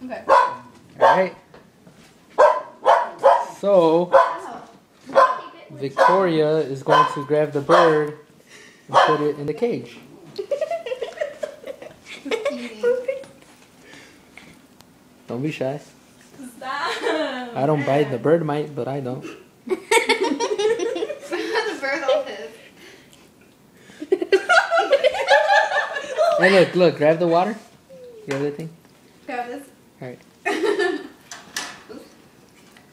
Okay. Alright. So, Victoria is going to grab the bird and put it in the cage. Don't be shy. Stop. I don't bite. The bird might, but I don't. The bird all his. Hey, look. Grab the water. Grab the thing. Grab this. Alright. It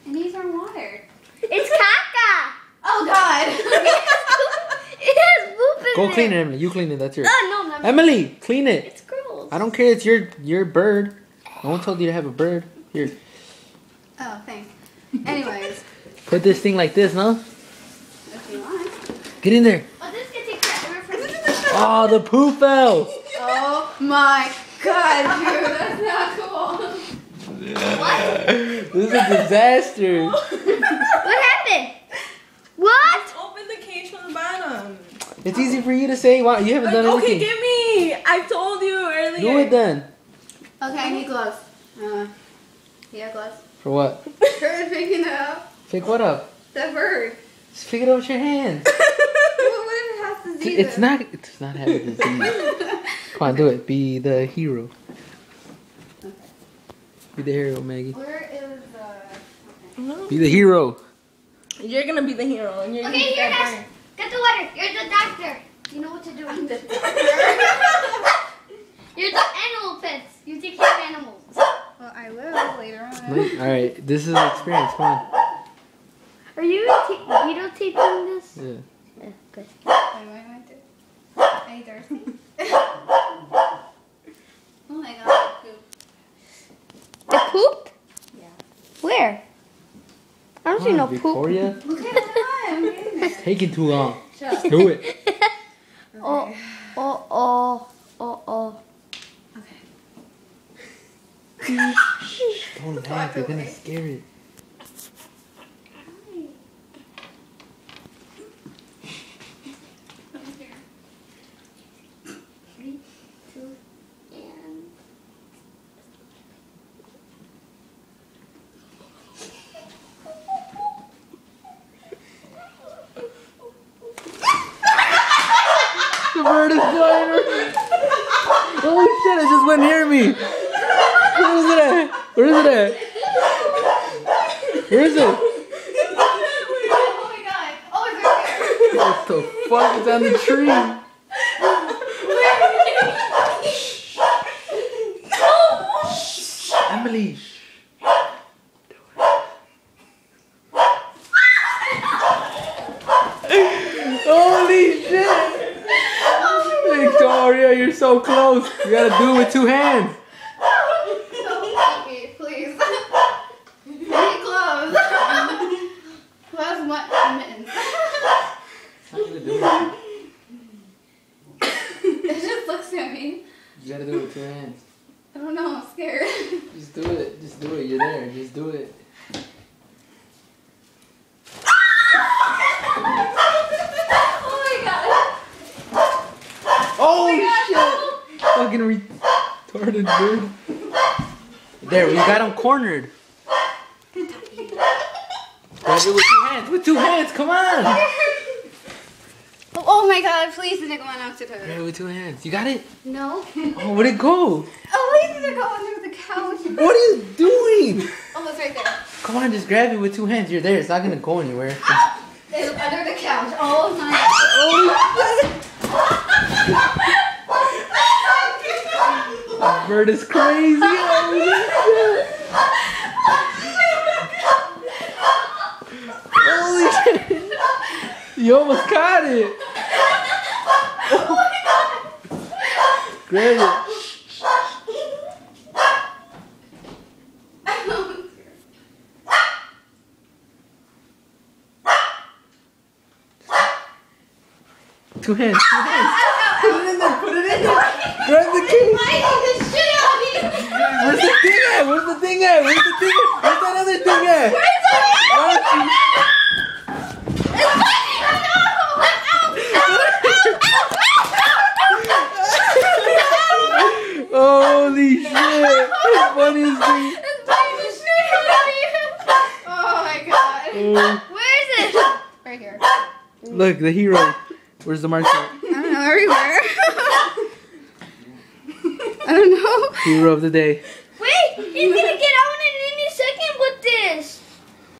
needs more water. It's caca. Oh God. It has poop in Go there. clean it, Emily. You clean it. That's yours. Oh, no. Emily, clean it. It's gross. I don't care. It's your bird. No one told you to have a bird. Here. Oh, thanks. Anyways, Put this thing like this, no? if you want. Get in there. Oh, this can take forever for me. Oh, the poo fell. Oh my God, dude, that's not cool. What? This is a disaster. What happened? What? Open the cage from the bottom. It's easy for you to say. Wow, you haven't done Okay, anything. give me. I told you earlier. Do it then. Okay, I need gloves. Yeah, gloves. For what? For picking it up. Pick what up? That bird. Just pick it up with your hands. What if it has disease? It's not having disease. Come on, do it. Be the hero. Be the hero, Maggie. Where is okay. Be the hero. You're gonna be the hero, and you're Okay, gonna here, get Ash. burned. Get the water. You're the doctor. You know what to do. I'm the You're the animal pets. You take care of animals. Well, I will later on. Alright, this is an experience. Come on. Are you videotaping this? Yeah. Yeah, good. Wait, what am I doing? Are you thirsty? Oh my God, poop. The poop? Yeah. Where? I don't see Come no on, poop. Victoria. Look at the time. I'm getting there. It's taking too long. Shut up. Do it. Oh. Okay. Don't laugh. You're gonna scare it. Three, two, and... The bird is flying. Holy shit! It just went near me. Where is it at? Where is it at? Where is it? Oh my God. Oh, it's right there. What the fuck is on the tree? Emily. Holy shit! Victoria, you're so close. You gotta do it with two hands. Help me, please. I need gloves. Gloves, what? Mittens. It just looks at me. You gotta do it with two hands. I don't know, I'm scared. Just do it. Just do it. You're there. Just do it. Oh my God. Oh shit! Fucking retarded bird. There, we got him cornered. Grab it with two hands. With two hands, come on! Oh my God, please didn't go on out to Grab her. it with two hands. You got it? No. Oh, where'd it go? Oh, please didn't go under the couch. What are you doing? Oh, it's right there. Come on, just grab it with two hands. You're there. It's not gonna go anywhere. It's under the couch. Oh my This bird is crazy. Holy shit. You almost caught it. Grab it. Two hands. Put it in there. Put it in there. Grab the key. the shit out of me. Where's the thing at? Where's the thing at? Where's the thing at? Where's that other thing at? Why don't you- Holy shit! One funniest thing. It's biting the shit out of you. Oh my god. Where is it? Right here. Look, the hero. Where's the marker? I don't know, everywhere. I don't know. Hero of the day. Wait, he's